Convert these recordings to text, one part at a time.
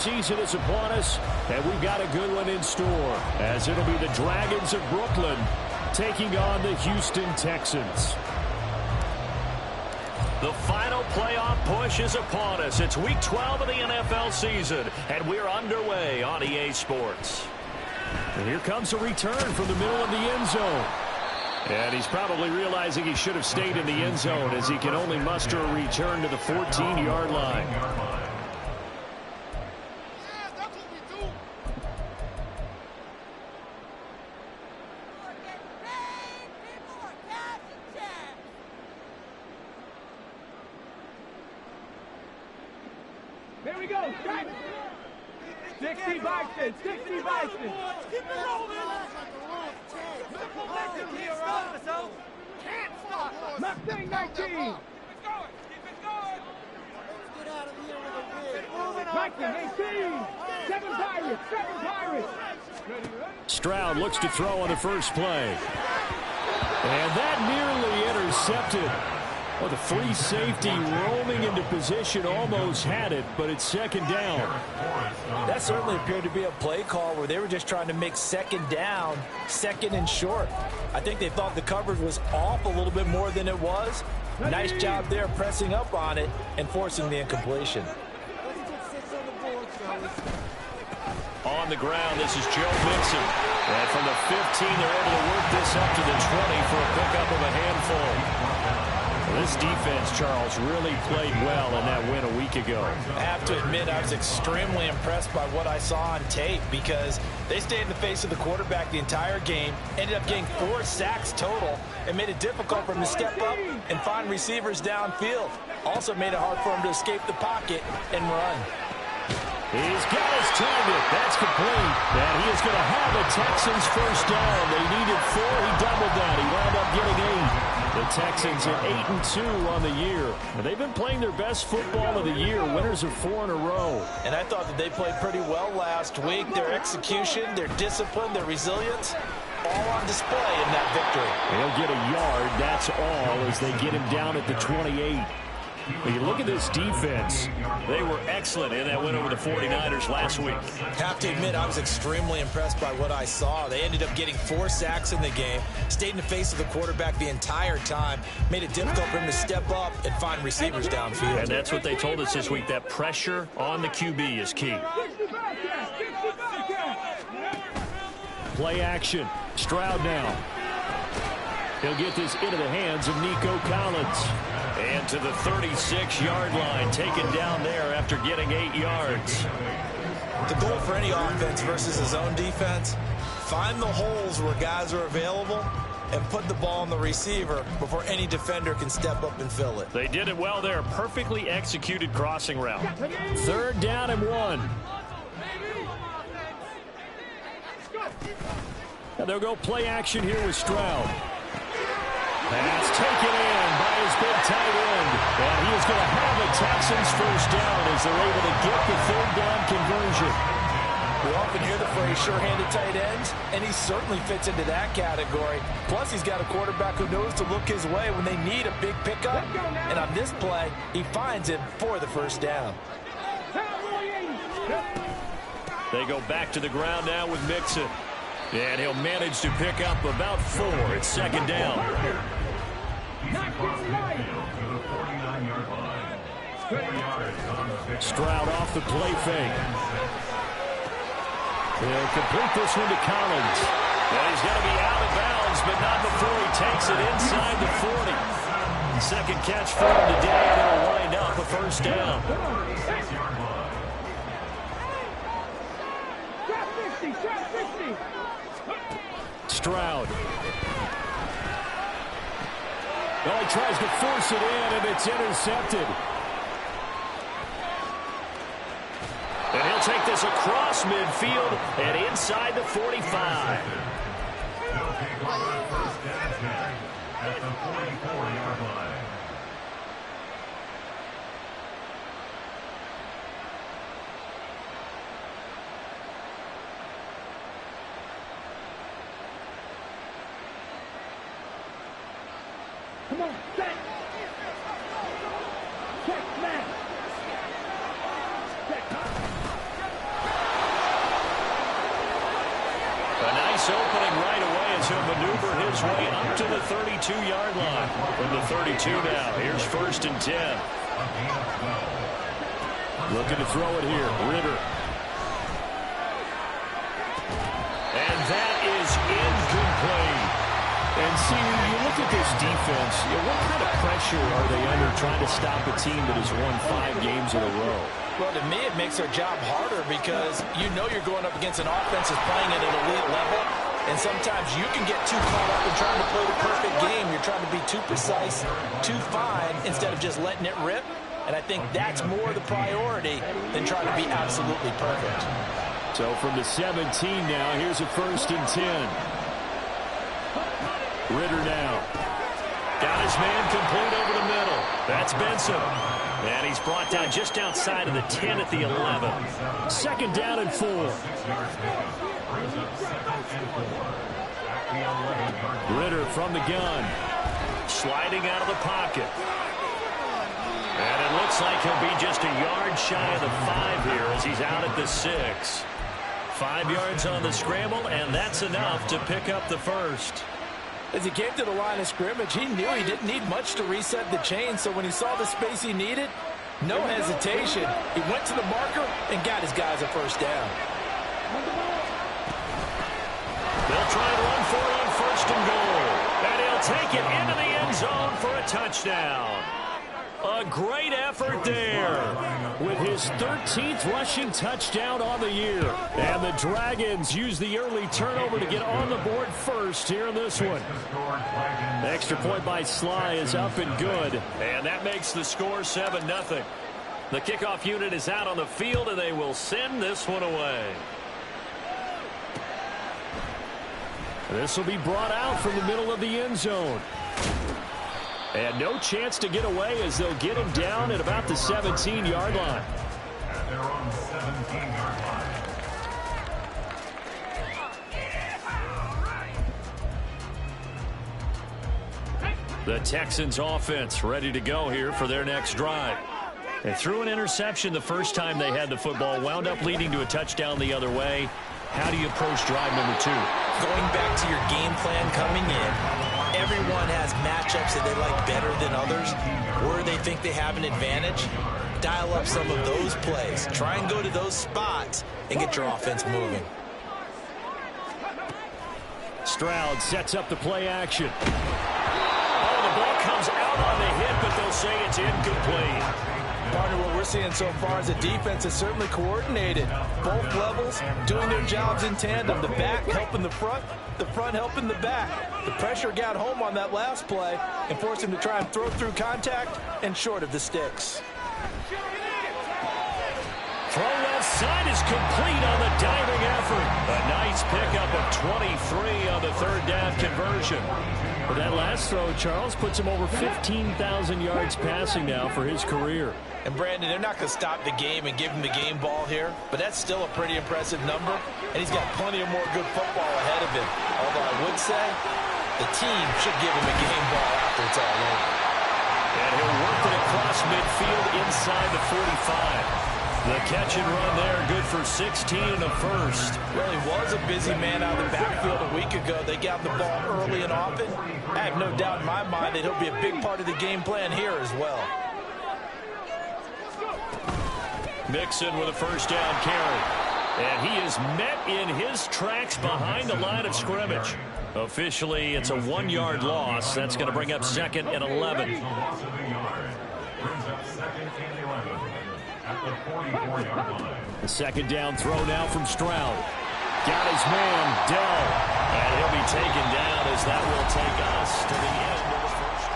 Season is upon us, and we've got a good one in store, as it'll be the Dragons of Brooklyn taking on the Houston Texans. The final playoff push is upon us. It's Week 12 of the NFL season, and we're underway on EA Sports. And here comes a return from the middle of the end zone. And he's probably realizing he should have stayed in the end zone, as he can only muster a return to the 14-yard line. There we go. 60 Bison. 60 Bison. Keep it rolling. Can't stop. Mustang 19. Keep it going. Keep it going. Let's get out of here with a win. Viking 18. 7 Pirates. 7 Pirates. Stroud looks to throw on the first play. And that nearly intercepted. Well, the free safety roaming into position almost had it, but it's second down. That certainly appeared to be a play call where they were just trying to make second down, second and short. I think they thought the coverage was off a little bit more than it was. Nice job there pressing up on it and forcing the incompletion. On the ground, this is Joe Mixon. And from the 15, they're able to work this up to the 20 for a pickup of a handful. This defense, Charles, really played well in that win a week ago. I have to admit, I was extremely impressed by what I saw on tape, because they stayed in the face of the quarterback the entire game, ended up getting 4 sacks total, and made it difficult for him to step up and find receivers downfield. Also made it hard for him to escape the pocket and run. He's got his target. That's complete. And he is going to have the Texans first down. They needed 4. He doubled that. He wound up getting 8. The Texans at 8-2 on the year. And they've been playing their best football of the year. Winners of 4 in a row. And I thought that they played pretty well last week. Their execution, their discipline, their resilience, all on display in that victory. They'll get a yard, that's all, as they get him down at the 28. When you look at this defense, they were excellent in that win over the 49ers last week. Have to admit, I was extremely impressed by what I saw. They ended up getting 4 sacks in the game, stayed in the face of the quarterback the entire time, made it difficult for him to step up and find receivers downfield. And that's what they told us this week, that pressure on the QB is key. Play action. Stroud now. He'll get this into the hands of Nico Collins. And to the 36-yard line, taken down there after getting 8 yards. The goal for any offense versus his own defense, find the holes where guys are available and put the ball on the receiver before any defender can step up and fill it. They did it well there. Perfectly executed crossing route. 3rd down and 1. And they'll go play action here with Stroud. Pass taken in by his big tight end. And he is going to have the Texans first down as they're able to get the 3rd down conversion. We often hear the phrase sure-handed tight ends, and he certainly fits into that category. Plus, he's got a quarterback who knows to look his way when they need a big pickup. And on this play, he finds him for the first down. They go back to the ground now with Mixon. And he'll manage to pick up about 4. It's 2nd down. Stroud off the play fake. He'll complete this one to Collins. And he's going to be out of bounds, but not before he takes it inside the 40. 2nd catch for him today, and it'll wind up a first down. Stroud. Well, he tries to force it in, and it's intercepted. And he'll take this across midfield and inside the 45. At the 44-yard line. Come on, set. Check, man. Check. nice opening right away as he'll maneuver his way up to the 32-yard line. From the 32 now, here's 1st and 10. Looking to throw it here, Ritter. And that is incomplete. And see, when you look at this defense, what kind of pressure are they under trying to stop a team that has won 5 games in a row? Well, to me, it makes their job harder because you know you're going up against an offense that's playing at an elite level, and sometimes you can get too caught up in trying to play the perfect game. You're trying to be too precise, too fine, instead of just letting it rip. And I think that's more the priority than trying to be absolutely perfect. So from the 17 now, here's a 1st and 10. Ritter now. Got his man complete over the middle. That's Benson. And he's brought down just outside of the 10 at the 11. 2nd down and 4. Ritter from the gun. Sliding out of the pocket. And it looks like he'll be just a yard shy of the 5 here as he's out at the 6. 5 yards on the scramble, and that's enough to pick up the 1st. As he came to the line of scrimmage, he knew he didn't need much to reset the chain, so when he saw the space he needed, no hesitation. He went to the marker and got his guys a 1st down. They'll try and run for it on 1st and goal. And he'll take it into the end zone for a touchdown. A great effort there with his 13th rushing touchdown on the year. And the Dragons use the early turnover to get on the board first here in this one. The extra point by Sly is up and good. And that makes the score 7-0. The kickoff unit is out on the field, and they will send this one away. This will be brought out from the middle of the end zone. And no chance to get away as they'll get him down at about the 17-yard line. The Texans offense ready to go here for their next drive. They threw an interception the first time they had the football, wound up leading to a touchdown the other way. How do you approach drive number 2? Going back to your game plan coming in, everyone has matchups that they like better than others, where they think they have an advantage. Dial up some of those plays. Try and go to those spots and get your offense moving. Stroud sets up the play action. Oh, the ball comes out on the hit, but they'll say it's incomplete. Partner, what we're seeing so far as a defense is certainly coordinated. Both levels doing their jobs in tandem. The back helping the front helping the back. The pressure got home on that last play and forced him to try and throw through contact and short of the sticks. Throw left side is complete on the diving effort. A nice pickup of 23 on the 3rd down conversion. But that last throw, Charles, puts him over 15,000 yards passing now for his career. And Brandon, they're not going to stop the game and give him the game ball here, but that's still a pretty impressive number, and he's got plenty of more good football ahead of him. Although I would say the team should give him a game ball after it's all over. And he'll work it across midfield inside the 45. The catch and run there, good for 16 and a 1st. Well, he was a busy man out of the backfield a week ago. They got the ball early and often. I have no doubt in my mind that he'll be a big part of the game plan here as well. Mixon with a 1st down carry. And he is met in his tracks behind the line of scrimmage. Officially, it's a 1-yard loss. That's going to bring up 2nd and 11. The 2nd down throw now from Stroud. Got his man, Dell. And he'll be taken down as that will take us to the end of the first.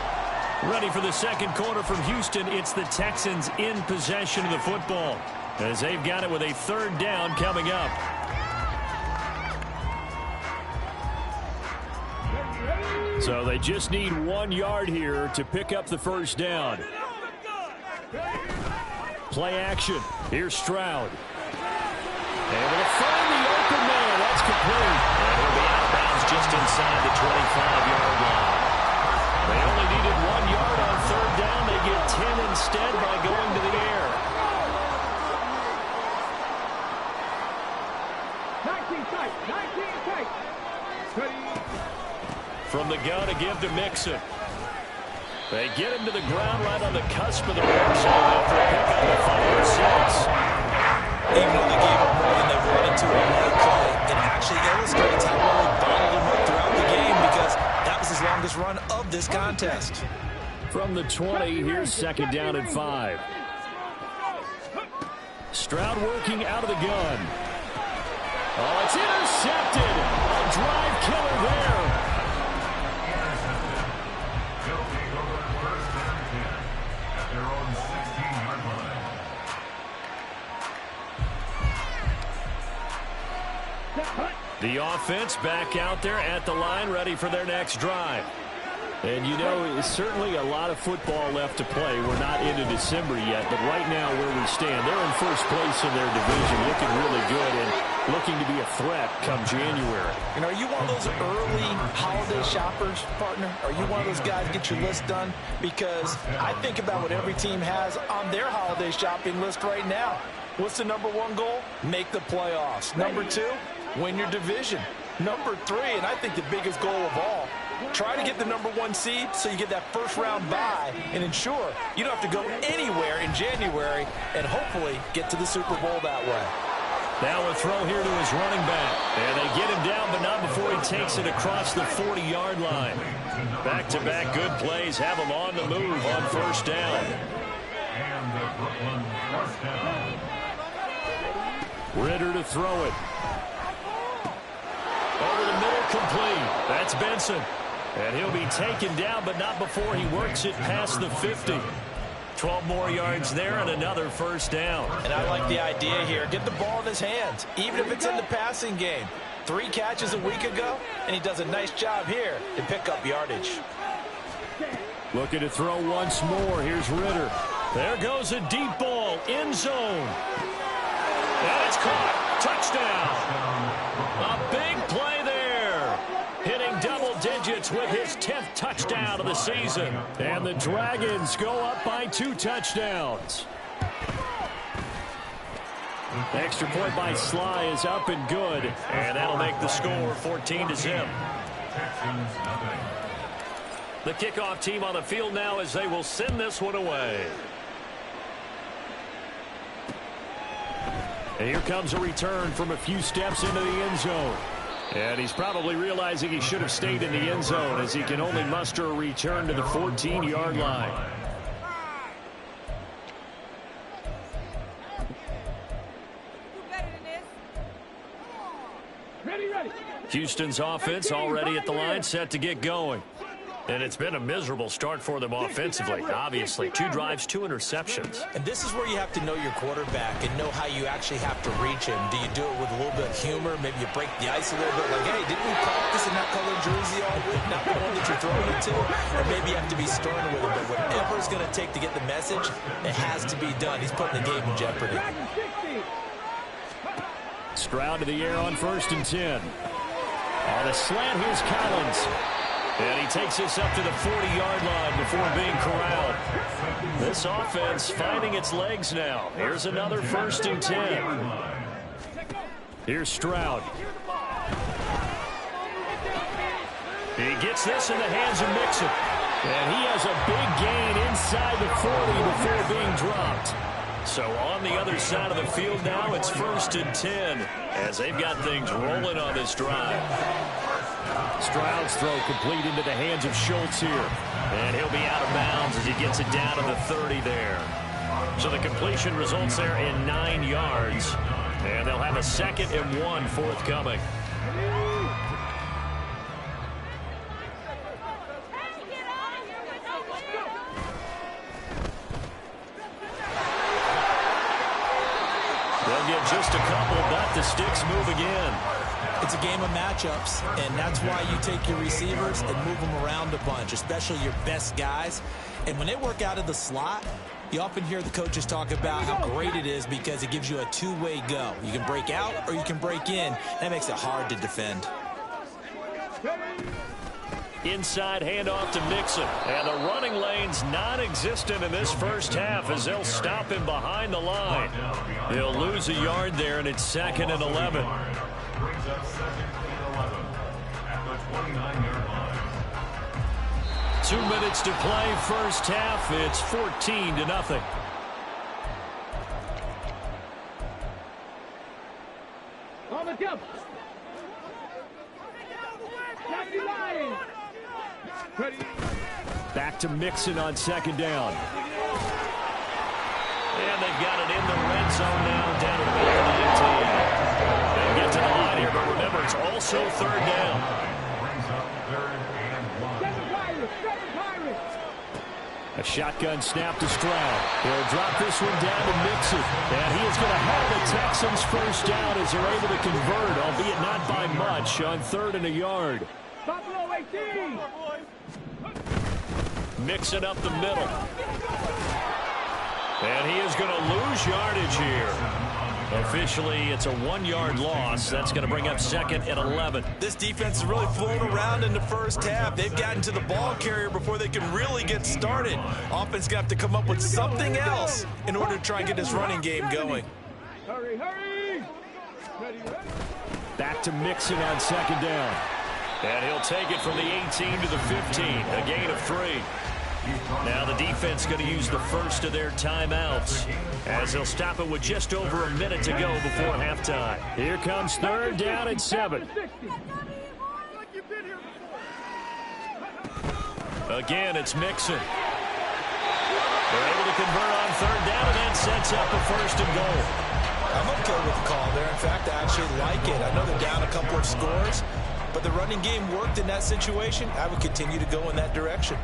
Ready for the 2nd quarter from Houston. It's the Texans in possession of the football as they've got it with a 3rd down coming up. So they just need 1 yard here to pick up the 1st down. Play action. Here's Stroud. Able to find the open man. That's complete. And he'll be out of bounds just inside the 25-yard line. They only needed 1 yard on 3rd down. They get 10 instead by going to the air. 19 tight. 19 tight. From the gun to give to Mixon. They get him to the ground right on the cusp of the red zone after a pick on the 5 or 6. Even though they gave up more than they wanted to on that play, it actually illustrates how well they bottled him up throughout the game because that was his longest run of this contest. From the 20, here's second down and 5. Stroud working out of the gun. Oh, it's intercepted. A drive killer there. The offense back out there at the line, ready for their next drive. And, you know, certainly a lot of football left to play. We're not into December yet, but right now where we stand, they're in first place in their division, looking really good and looking to be a threat come January. And are you one of those early holiday shoppers, partner? Are you one of those guys get your list done? Because I think about what every team has on their holiday shopping list right now. What's the number 1 goal? Make the playoffs. Number 2, win your division. Number 3, and I think the biggest goal of all, try to get the number 1 seed so you get that first-round bye and ensure you don't have to go anywhere in January and hopefully get to the Super Bowl that way. Now a throw here to his running back. And they get him down, but not before he takes it across the 40-yard line. Back-to-back good plays have him on the move on first down. Ritter to throw it. Over the middle, complete. That's Benson. And he'll be taken down, but not before he works it past the 50. 12 more yards there and another first down. And I like the idea here. Get the ball in his hands, even if it's in the passing game. 3 catches a week ago, and he does a nice job here to pick up yardage. Looking to throw once more. Here's Ritter. There goes a deep ball. End zone. And it's caught. Touchdown. A big play there. Hitting double digits with his 10th touchdown of the season. And the Dragons go up by 2 touchdowns. Extra point by Sly is up and good. And that'll make the score 14-0. The kickoff team on the field now as they will send this one away. And here comes a return from a few steps into the end zone. And he's probably realizing he should have stayed in the end zone as he can only muster a return to the 14-yard line. Houston's offense already at the line, set to get going. And it's been a miserable start for them offensively. Obviously, 2 drives, 2 interceptions. And this is where you have to know your quarterback and know how you actually have to reach him. Do you do it with a little bit of humor? Maybe you break the ice a little bit. Like, hey, didn't we practice in that colored jersey all week? Not the one that you're throwing it to? Or maybe you have to be stern with him. But whatever it's going to take to get the message, it has to be done. He's putting the game in jeopardy. Stroud to the air on 1st and 10. On a slant, here's Collins. And he takes us up to the 40-yard line before being corralled. This offense finding its legs now. Here's another 1st and 10. Here's Stroud. He gets this in the hands of Mixon. And he has a big gain inside the 40 before being dropped. So on the other side of the field now, it's 1st and 10 as they've got things rolling on this drive. Stroud's throw complete into the hands of Schultz here. And he'll be out of bounds as he gets it down to the 30 there. So the completion results there in 9 yards. And they'll have a 2nd and 1 forthcoming. They'll get just a couple, but the sticks move again. It's a game of matchups, and that's why you take your receivers and move them around a bunch, especially your best guys. And when they work out of the slot, you often hear the coaches talk about how great it is because it gives you a 2-way go. You can break out or you can break in. That makes it hard to defend. Inside handoff to Mixon. And the running lane's non-existent in this first half as they'll stop him behind the line. He'll lose a yard there, and it's 2nd and 11. 2 minutes to play, first half. It's 14-0. On the jump. Back to Mixon on second down. And they've got it in the red zone now, down to the middle of the 19. They'll get to the line here, but remember, it's also third down. A shotgun snap to Stroud. He'll drop this one down to Mixon. And he is going to have the Texans first down as they're able to convert, albeit not by much, on 3rd and a yard. Buffalo 18. Mixon up the middle. And he is going to lose yardage here. Officially, it's a 1-yard loss. That's going to bring up 2nd and 11. This defense is really flown around in the first half. They've gotten to the ball carrier before they can really get started. Offense going to have to come up with something else in order to try and get this running game going. Hurry, hurry. Back to Mixon on second down. And he'll take it from the 18 to the 15. A gain of 3. Now the defense going to use the first of their timeouts as they'll stop it with just over a minute to go before halftime. Here comes 3rd down and 7. Again, it's Mixon. They're able to convert on 3rd down, and that sets up a 1st and goal. I'm okay with the call there. In fact, I actually like it. I know they're down a couple of scores, but the running game worked in that situation. I would continue to go in that direction.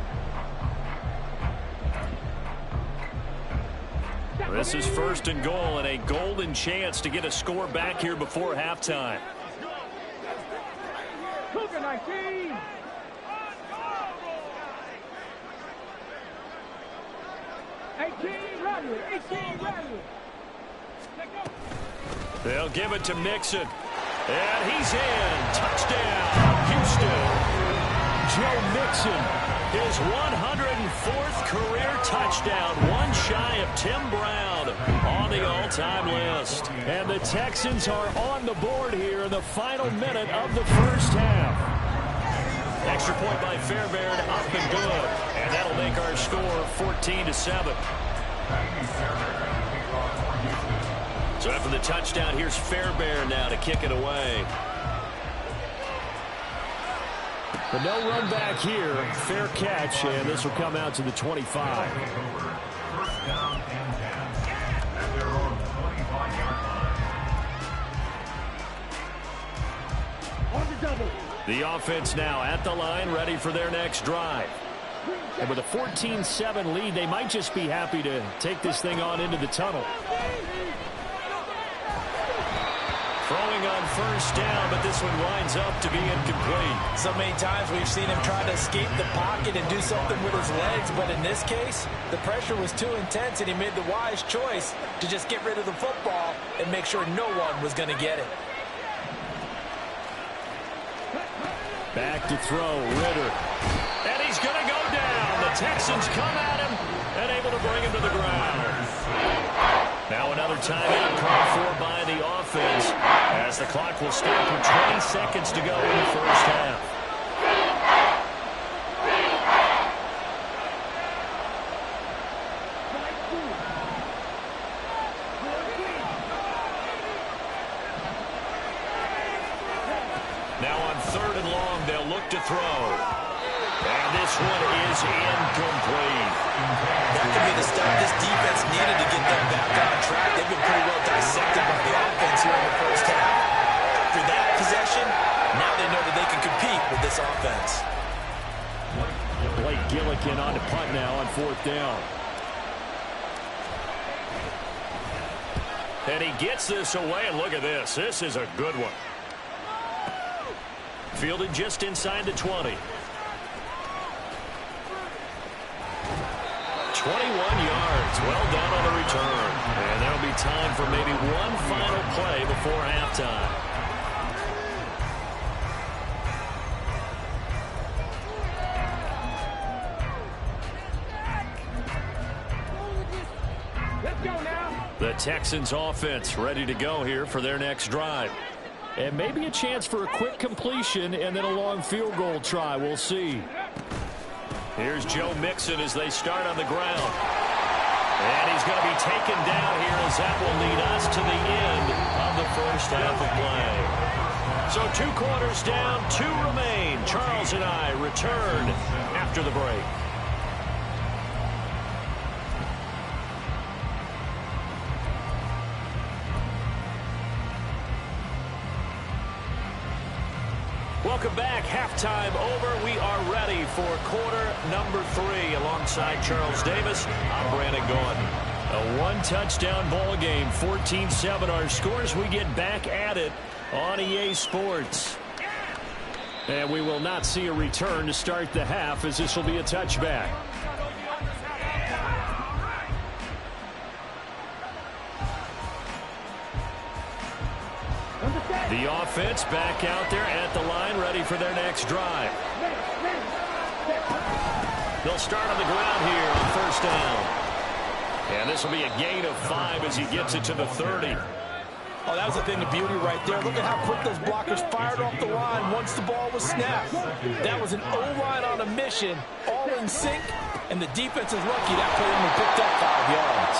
This is 1st and goal and a golden chance to get a score back here before halftime. Cougar 19. 18 Radley. 18 Radley. They'll give it to Mixon. And he's in. Touchdown, Houston. Joe Mixon, his 104th career touchdown, one shy of Tim Brown on the all-time list. And the Texans are on the board here in the final minute of the first half. Extra point by Fairbairn, up and good. And that'll make our score 14-7. So after the touchdown, here's Fairbairn now to kick it away. But no run back here. Fair catch, and this will come out to the 25. The offense now at the line, ready for their next drive. And with a 14-7 lead, they might just be happy to take this thing on into the tunnel. Throwing on 1st down, but this one winds up to be incomplete. So many times we've seen him try to escape the pocket and do something with his legs, but in this case, the pressure was too intense and he made the wise choice to just get rid of the football and make sure no one was going to get it. Back to throw, Ritter. And he's going to go down. The Texans come at him and able to bring him to the ground. Now another timeout called for by the offense as the clock will stop with 20 seconds to go in the first half. Now on 3rd and long, they'll look to throw. And this one is incomplete. That could be the stop this defense needed to get them back on track. They've been pretty well dissected by the offense here in the first half. After that possession, now they know that they can compete with this offense. Blake Gillikin on to punt now on 4th down. And he gets this away, and look at this. This is a good one. Fielded just inside the 20. 21 yards. Well done on the return. And there'll be time for maybe one final play before halftime. Let's go now. The Texans offense ready to go here for their next drive. And maybe a chance for a quick completion and then a long field goal try. We'll see. Here's Joe Mixon as they start on the ground. And he's going to be taken down here as that will lead us to the end of the first half of play. So 2 quarters down, 2 remain. Charles and I return after the break. Welcome back. Halftime over. We are ready for quarter number 3. Alongside Charles Davis, I'm Brandon Gordon. A 1-touchdown ball game, 14-7 our scores. We get back at it on EA Sports. And we will not see a return to start the half, as this will be a touchback. The offense back out there at the line, ready for their next drive. They'll start on the ground here on first down. And this will be a gain of 5 as he gets it to the 30. Oh, that was a thing of beauty right there. Look at how quick those blockers fired off the line once the ball was snapped. That was an O-line on a mission, all in sync, and the defense is lucky that play only picked up 5 yards.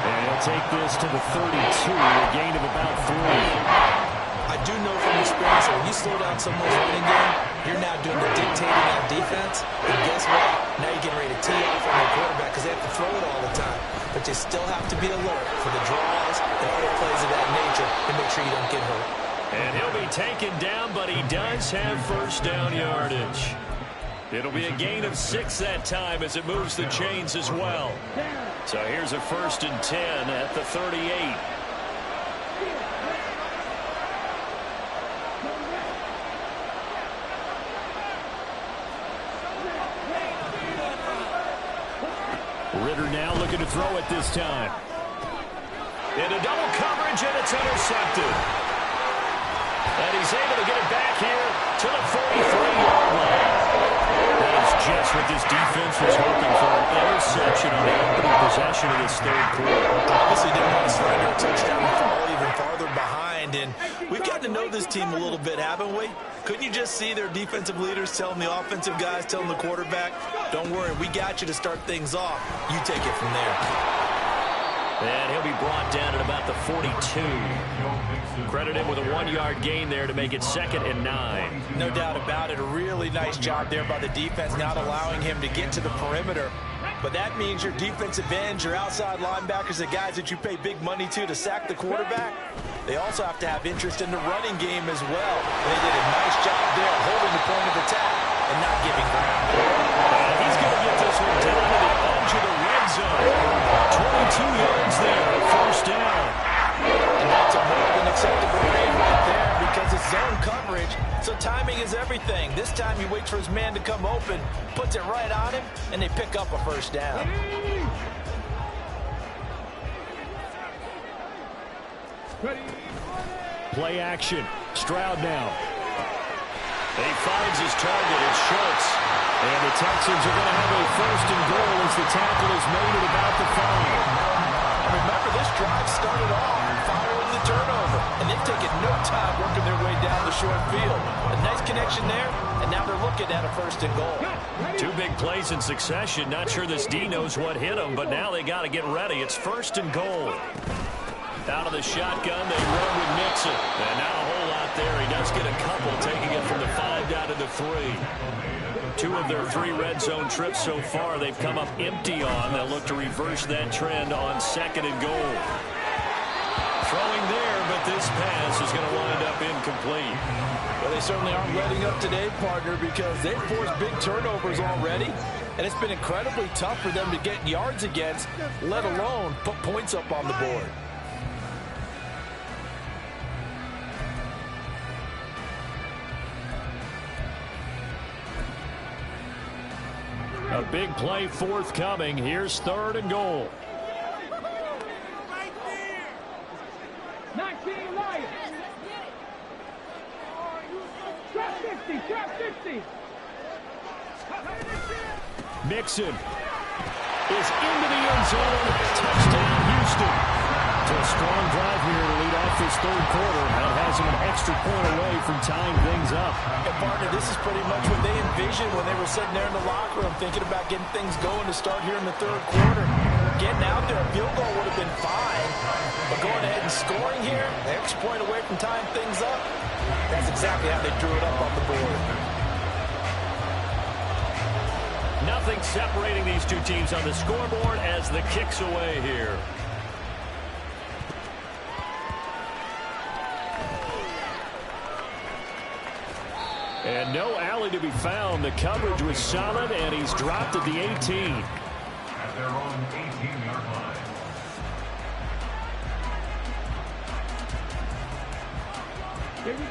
And he'll take this to the 32, a gain of about 3. I do know from experience that when you slow down someone's running game, you're now doing the dictating on defense. And guess what? Now you're getting ready to tee off on the quarterback because they have to throw it all the time. But you still have to be alert for the draws and other plays of that nature to make sure you don't get hurt. And he'll be taken down, but he does have first down yardage. It'll be a gain of 6 that time as it moves the chains as well. So here's a 1st and 10 at the 38. Ritter now looking to throw it this time. Into double coverage, and it's intercepted. And he's able to get it back here to the 43-yard line. That is just what this defense was hoping for, an interception on the opening possession of this 3rd quarter. Obviously didn't want to surrender a touchdown and fall even farther behind. And we've gotten to know this team a little bit, haven't we? Couldn't you just see their defensive leaders telling the offensive guys, telling the quarterback, don't worry, we got you to start things off. You take it from there. And he'll be brought down at about the 42. Credit him with a 1-yard gain there to make it 2nd and 9. No doubt about it. A really nice job there by the defense, not allowing him to get to the perimeter. But that means your defensive ends, your outside linebackers, the guys that you pay big money to sack the quarterback, they also have to have interest in the running game as well. And they did a nice job there holding the point of attack and not giving ground. And he's going to get this one down to the edge of the red zone. 22 yards there, 1st down. And that's a more than acceptable read right there because it's zone coverage, so timing is everything. This time he waits for his man to come open, puts it right on him, and they pick up a 1st down. Play action. Stroud now. He finds his target. It's Schultz. And the Texans are going to have a 1st and goal as the tackle is made at about the 5. Remember, this drive started off following the turnover, and they've taken no time working their way down the short field. A nice connection there, and now they're looking at a 1st and goal. 2 big plays in succession. Not sure this D knows what hit him, but now they got to get ready. It's 1st and goal. Out of the shotgun, they run with Mixon. And not a whole lot there. He does get a couple, taking it from the 5 down to the 3. 2 of their 3 red zone trips so far they've come up empty on. They'll look to reverse that trend on 2nd and goal. Throwing there, but this pass is going to wind up incomplete. Well, they certainly aren't letting up today, partner, because they've forced big turnovers already, and it's been incredibly tough for them to get yards against, let alone put points up on the board. A big play forthcoming. Here's 3rd and goal. 19 Lions. Trap 50, trap 50. Mixon is into the end zone. Touchdown, Houston. To a strong drive here to lead off this 3rd quarter. That has him an extra point away from tying things up. And partner, this is pretty much what they envisioned when they were sitting there in the locker room thinking about getting things going to start here in the third quarter. Getting out there, a field goal would have been fine. But going ahead and scoring here, an extra point away from tying things up, that's exactly how they drew it up on the board. Nothing separating these two teams on the scoreboard as the kick's away here. And no alley to be found. The coverage was solid, and he's dropped at the 18. At their own 18-yard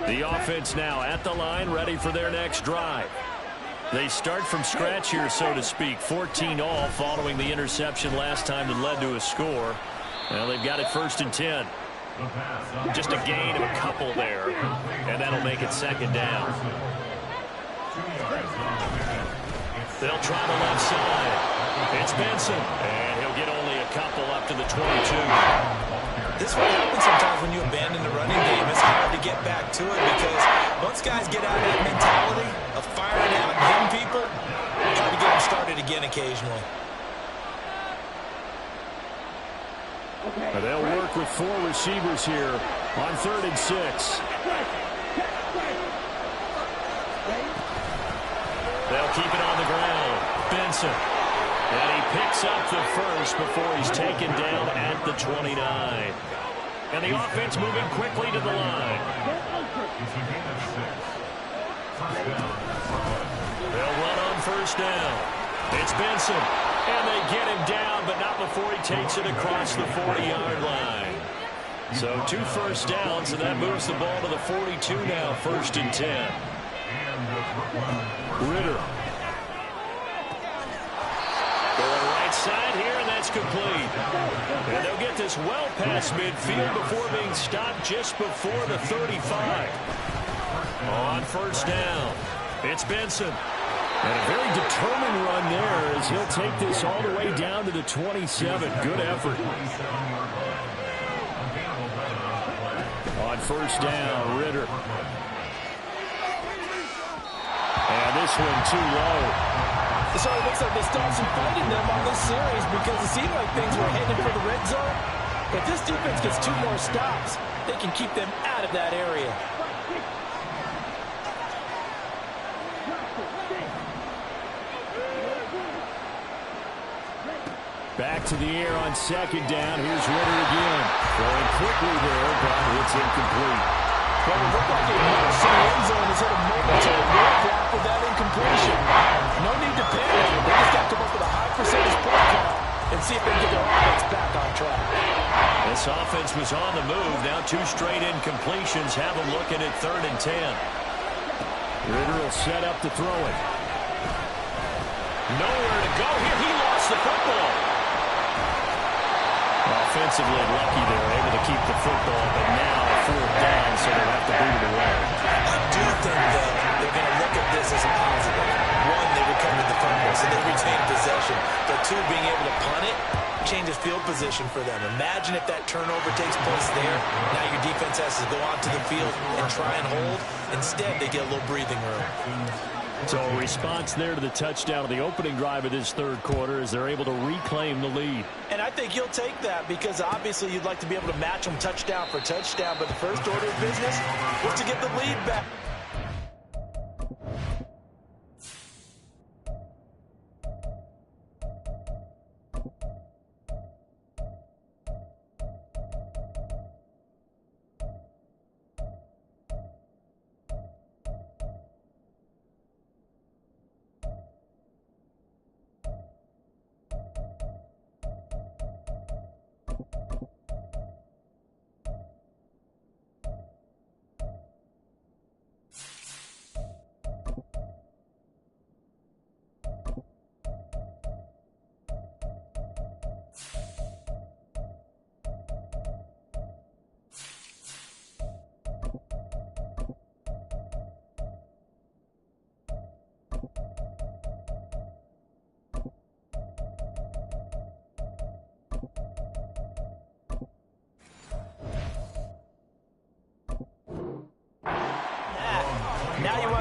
line. The offense now at the line, ready for their next drive. They start from scratch here, so to speak. 14 all following the interception last time that led to a score. Well, they've got it 1st and 10. Just a gain of a couple there, and that'll make it 2nd down. They'll try the left side. It's Benson, and he'll get only a couple up to the 22. This is what happens sometimes when you abandon the running game. It's hard to get back to it because once guys get out of that mentality of firing out and hitting people, try to get them started again occasionally. They'll work with 4 receivers here on 3rd and 6. They'll keep it on the ground. Benson. And he picks up the first before he's taken down at the 29. And the offense moving quickly to the line. They'll run on 1st down. It's Benson. And they get him down, but not before he takes it across the 40-yard line. So 2 first downs, and that moves the ball to the 42 now, 1st and 10. Ritter. Going right side here, and that's complete. And they'll get this well past midfield before being stopped just before the 35. On 1st down, it's Benson. And a very determined run there as he'll take this all the way down to the 27. Good effort. On 1st down, Ritter. And this one too low. So it looks like they start some fighting them on this series because it seemed like things were headed for the red zone. But this defense gets 2 more stops. They can keep them out of that area. Back to the air on 2nd down. Here's Ritter again. Throwing quickly there, but it's incomplete. Well, it looked like he marched to the end zone. He's had a momentary roadblock with that incompletion. No need to panic. They just got to come up with a high percentage play call and see if they can get their offense back on track. This offense was on the move. Now 2 straight incompletions have them looking at 3rd and 10. Ritter will set up to throw it. Nowhere to go here. He lost the football. Offensively lucky they were able to keep the football, but now 4th down, so they'll have to boot it away. I do think, though, they're going to look at this as a positive. 1, they recovered the fumble, so they retained possession. But 2, being able to punt it changes field position for them. Imagine if that turnover takes place there. Now your defense has to go onto the field and try and hold. Instead, they get a little breathing room. So a response there to the touchdown of the opening drive of this 3rd quarter as they're able to reclaim the lead. And I think you'll take that because obviously you'd like to be able to match them touchdown for touchdown, but the first order of business was to get the lead back.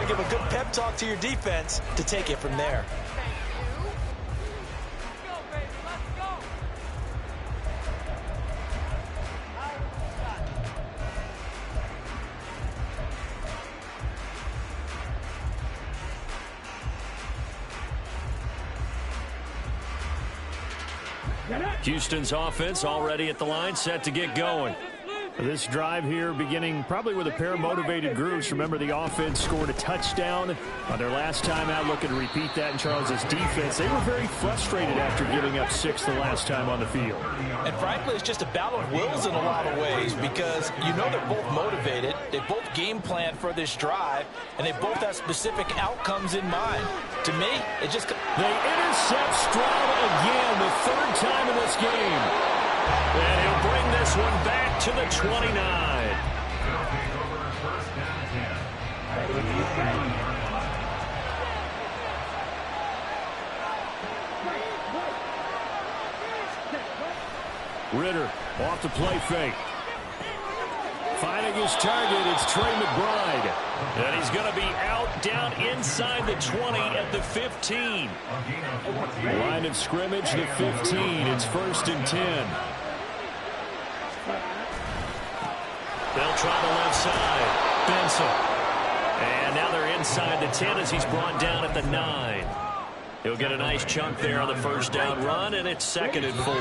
to give a good pep talk to your defense to take it from there. Houston's offense already at the line, set to get going. This drive here beginning probably with a pair of motivated groups. Remember, the offense scored a touchdown on their last time out, looking to repeat that in Charles's defense. They were very frustrated after giving up 6 the last time on the field. And frankly, it's just a battle of wills in a lot of ways, because you know they're both motivated, they both game plan for this drive, and they both have specific outcomes in mind. To me, it just... They intercept Stroud again, the 3rd time in this game. And he'll bring this one back to the 29. Ritter off the play fake. Finding his target, it's Trey McBride. And he's going to be out down inside the 20 at the 15. Line of scrimmage, the 15. It's 1st and 10. They'll try the left side. Benson. And now they're inside the 10 as he's brought down at the 9. He'll get a nice chunk there on the 1st down run, and it's 2nd and 4.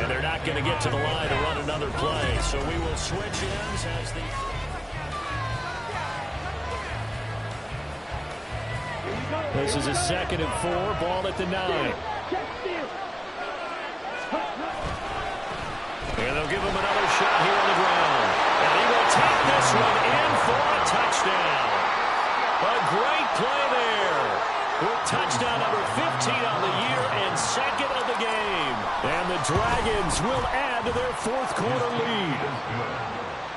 And they're not going to get to the line to run another play. So we will switch ends as the... This is a 2nd and 4. Ball at the 9. And they'll give him another shot here on the ground. And he will take this one in for a touchdown. A great play there. With touchdown number 15 on the year and 2nd of the game. And the Dragons will add to their 4th quarter lead.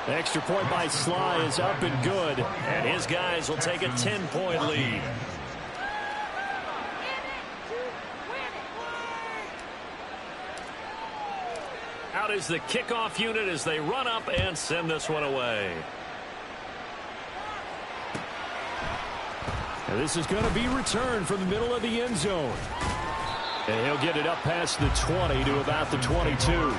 The extra point by Sly is up and good. And his guys will take a 10-point lead. Out is the kickoff unit as they run up and send this one away. And this is going to be returned from the middle of the end zone. And he'll get it up past the 20 to about the 22.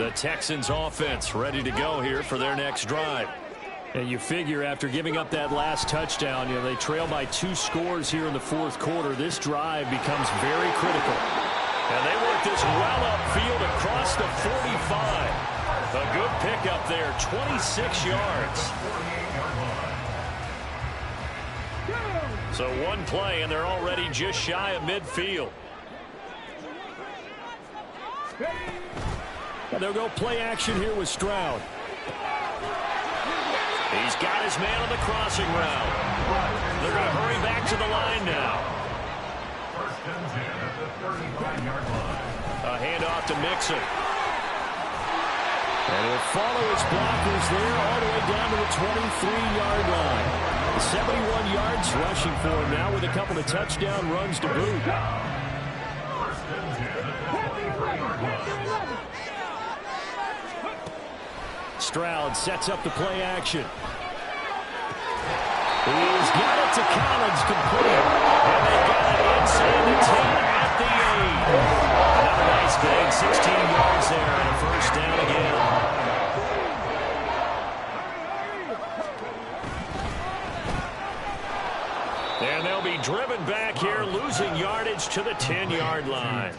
The Texans offense ready to go here for their next drive. And you figure after giving up that last touchdown, they trail by 2 scores here in the 4th quarter. This drive becomes very critical. And they work this well upfield across the 45. A good pickup there, 26 yards. So one play, and they're already just shy of midfield. And they'll go play action here with Stroud. He's got his man on the crossing route. They're going to hurry back to the line now. A handoff to Mixon. And he'll follow his blockers there all the way down to the 23-yard line. 71 yards rushing for him now with a couple of touchdown runs to boot. Stroud sets up the play action. He's got it to Collins, complete. And they got it inside the 10 at the 8. Another nice gain, 16 yards there, and a 1st down again. And they'll be driven back here, losing yardage to the 10-yard line.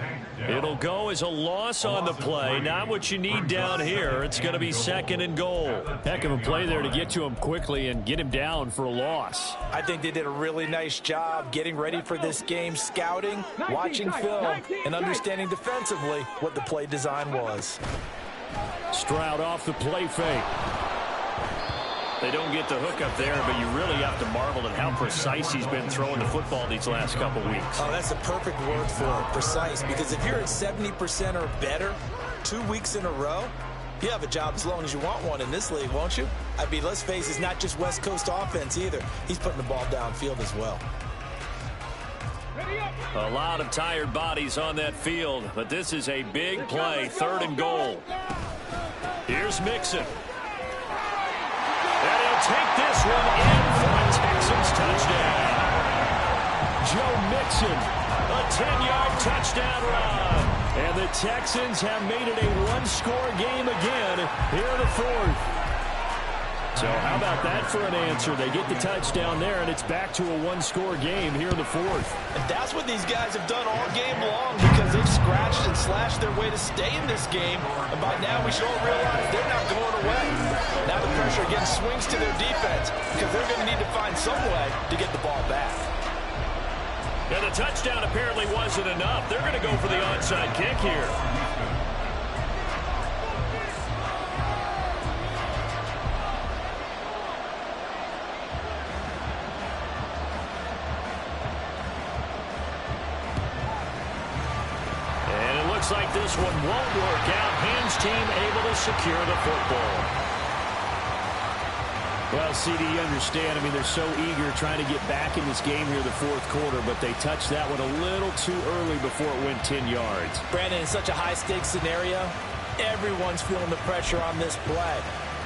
It'll go as a loss on the play. Not what you need down here. It's going to be 2nd and goal. Heck of a play there to get to him quickly and get him down for a loss. I think they did a really nice job getting ready for this game, scouting, watching film, and understanding defensively what the play design was. Stroud off the play fake. They don't get the hook up there, but you really have to marvel at how precise he's been throwing the football these last couple weeks. Oh, that's the perfect word for it, precise, because if you're at 70% or better 2 weeks in a row, you have a job as long as you want one in this league, won't you? I mean, let's face it, it's not just West Coast offense either. He's putting the ball downfield as well. A lot of tired bodies on that field, but this is a big play, 3rd and goal. Here's Mixon. And he'll take this one in for a Texans touchdown. Joe Mixon, a 10-yard touchdown run. And the Texans have made it a one-score game again here in the 4th. So how about that for an answer? They get the touchdown there, and it's back to a one-score game here in the 4th. And that's what these guys have done all game long, because they've scratched and slashed their way to stay in this game. And by now we should all realize they're not going away. Now the pressure again swings to their defense, because they're going to need to find some way to get the ball back. And the touchdown apparently wasn't enough. They're going to go for the onside kick here. Looks like this one won't work out. Hams team able to secure the football. Well, CD, you understand. I mean, they're so eager trying to get back in this game here in the 4th quarter, but they touched that one a little too early before it went 10 yards. Brandon, in such a high-stakes scenario, everyone's feeling the pressure on this play.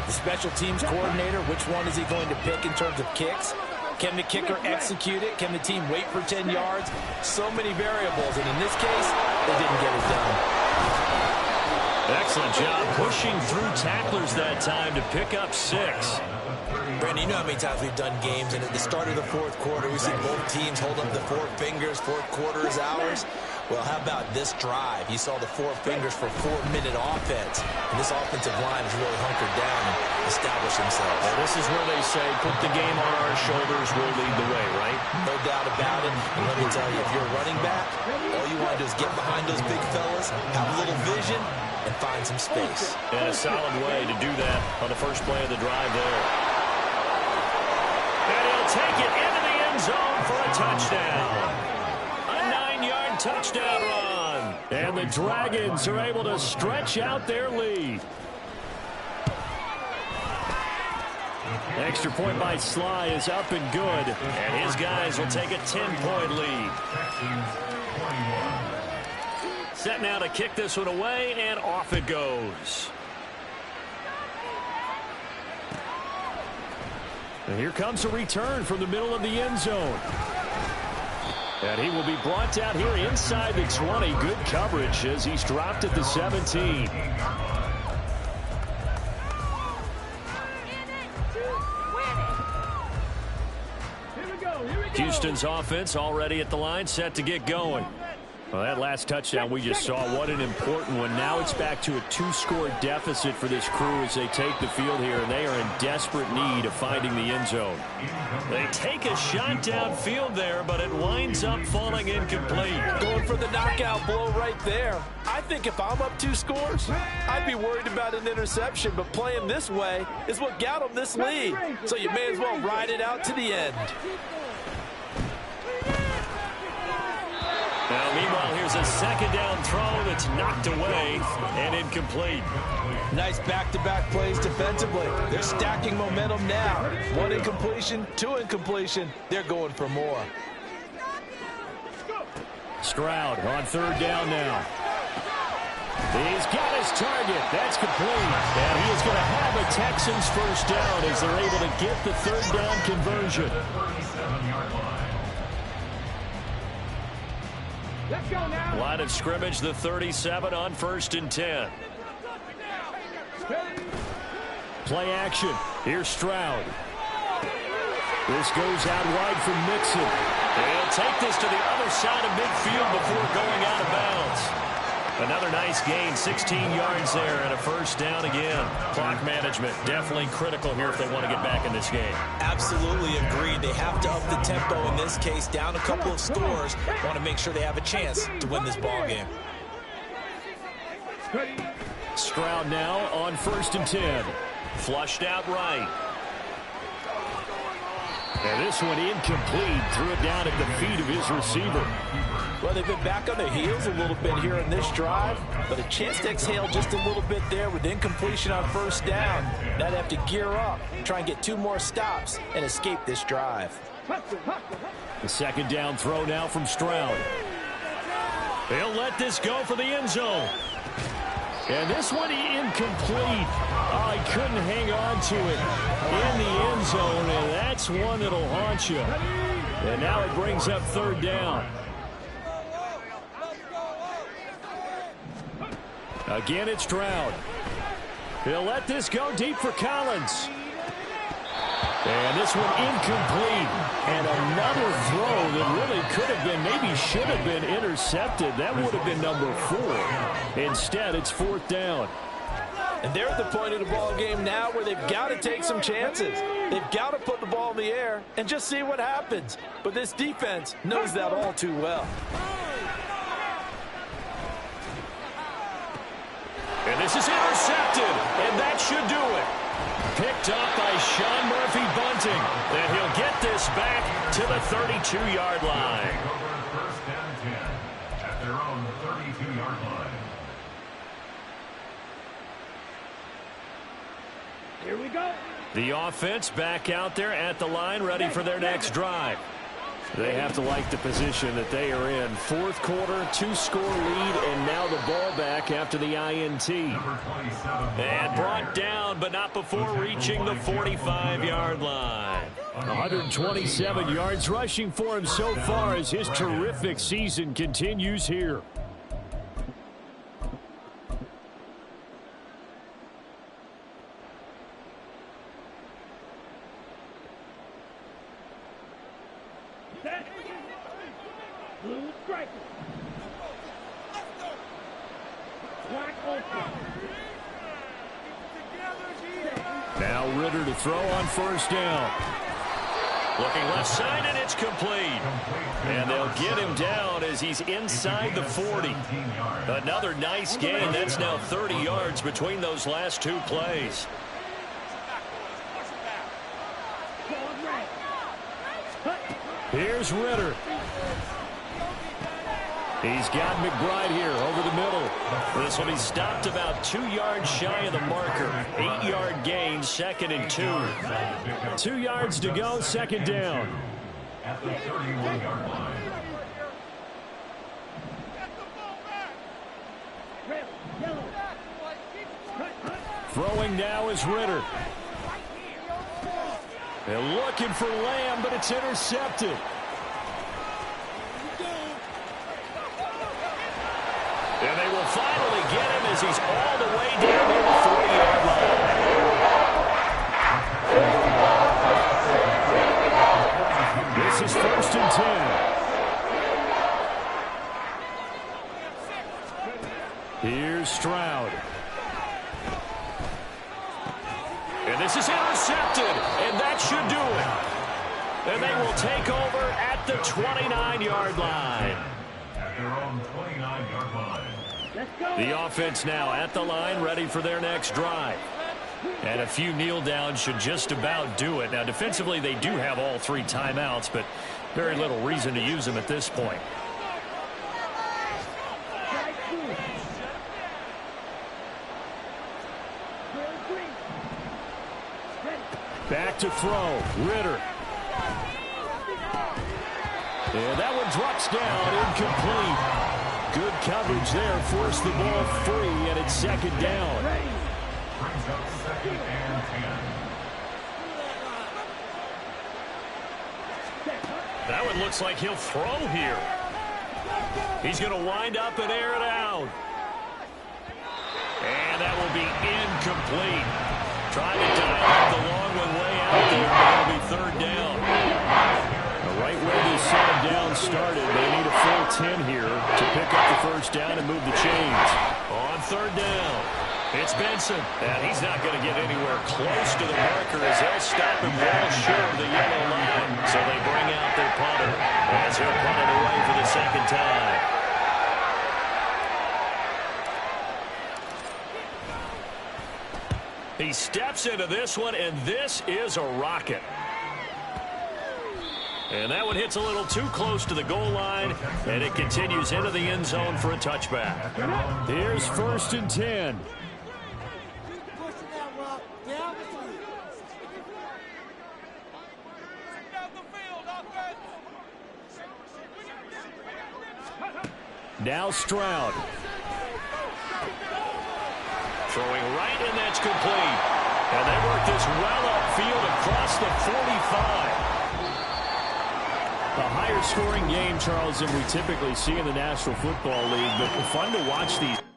The special teams coordinator, which one is he going to pick in terms of kicks? Can the kicker execute it? Can the team wait for 10 yards? So many variables, and in this case, they didn't get it done. Excellent job pushing through tacklers that time to pick up 6. Brandon, you know how many times we've done games, and at the start of the 4th quarter, we see both teams hold up the 4 fingers, 4th quarter is ours. Well, how about this drive? You saw the 4 fingers for 4-minute offense, and this offensive line has really hunkered down and established themselves. Well, this is where they say, put the game on our shoulders, we'll lead the way, right? No doubt about it, and let me tell you, if you're a running back, all you want to do is get behind those big fellas, have a little vision, and find some space. And a solid way to do that on the first play of the drive there. And he'll take it into the end zone for a touchdown. A 9-yard touchdown run. And the Dragons are able to stretch out their lead. Extra point by Sly is up and good. And his guys will take a 10-point lead. Set now to kick this one away, and off it goes. And here comes a return from the middle of the end zone. And he will be brought down here inside the 20. Good coverage as he's dropped at the 17. Houston's offense already at the line, set to get going. Well, that last touchdown we just saw, what an important one. Now it's back to a 2-score deficit for this crew as they take the field here, and they are in desperate need of finding the end zone. They take a shot downfield there, but it winds up falling incomplete. Going for the knockout blow right there. I think if I'm up 2 scores, I'd be worried about an interception, but playing this way is what got them this lead. So you may as well ride it out to the end. Now, meanwhile, here's a second down throw that's knocked away and incomplete. Nice back-to-back plays defensively. They're stacking momentum now. 1 incompletion, 2 incompletion. They're going for more. Stroud on 3rd down now. He's got his target. That's complete. And he is going to have a Texans first down as they're able to get the 3rd down conversion. Let's go now. Line of scrimmage, the 37 on 1st and 10. Play action. Here's Stroud. This goes out wide from Mixon. And he'll take this to the other side of midfield before going out of bounds. Another nice gain, 16 yards there, and a first down again. Clock management, definitely critical here if they want to get back in this game. Absolutely agreed. They have to up the tempo in this case, down a couple of scores. Want to make sure they have a chance to win this ball game. Stroud now on 1st and 10. Flushed out right. And this one incomplete. Threw it down at the feet of his receiver. Well, they've been back on their heels a little bit here in this drive, but a chance to exhale just a little bit there with incompletion on 1st down. Now they have to gear up, try and get 2 more stops, and escape this drive. The second down throw now from Stroud. He'll let this go for the end zone. And this one incomplete. Oh, he couldn't hang on to it in the end zone, and that's one that'll haunt you. And now it brings up third down. Again, it's Stroud. He'll let this go deep for Collins. And this one incomplete. And another throw that really could have been, maybe should have been intercepted. That would have been number 4. Instead, it's fourth down. And they're at the point of the ball game now where they've got to take some chances. They've got to put the ball in the air and just see what happens. But this defense knows that all too well. And this is intercepted, and that should do it. Picked up by Sean Murphy Bunting. And he'll get this back to the 32-yard line. First and 10 at their own 32-yard line. Here we go. The offense back out there at the line, ready for their next drive. They have to like the position that they are in. Fourth quarter, 2-score lead, and now the ball back after the INT. And brought down, but not before reaching the 45-yard line. 127 yards rushing for him so far as his terrific season continues here. Blue striker. Wide open. Now Ritter to throw on first down. Looking left side, and it's complete. And they'll get him down as he's inside the 40. Another nice gain. That's now 30 yards between those last two plays. Here's Ritter. He's got McBride here over the middle. This will be stopped about 2 yards shy of the marker. 8-yard gain, 2nd and 2. 2 yards to go, second down. At the 31-yard line. Throwing now is Ritter. They're looking for Lamb, but it's intercepted. And they will finally get him as he's all the way down to the 40-yard line. This is 1st and 10. Here's Stroud. And this is intercepted, and that should do it. And they will take over at the 29-yard line. At their own 29-yard line. The offense now at the line, ready for their next drive. And a few kneel downs should just about do it. Now, defensively, they do have all 3 timeouts, but very little reason to use them at this point. Back to throw. Ritter. And that one drops down, incomplete. Good coverage there, forced the ball free, and it's second down. Brings up 2nd and 10. That one looks like he'll throw here. He's going to wind up and air it out. And that will be incomplete. Trying to dial up the long one way out there, but it'll be third down. Right where they set him down started. They need a full 10 here to pick up the first down and move the chains. On third down, it's Benson. And he's not going to get anywhere close to the marker as they'll stop him well short of the yellow line. So they bring out their punter as he'll punt it away for the second time. He steps into this one, and this is a rocket. And that one hits a little too close to the goal line, and it continues into the end zone for a touchback. Here's 1st and 10. Now Stroud. Throwing right, and that's complete. And they work this well upfield across the 45. A higher scoring game, Charles, than we typically see in the National Football League, but fun to watch these.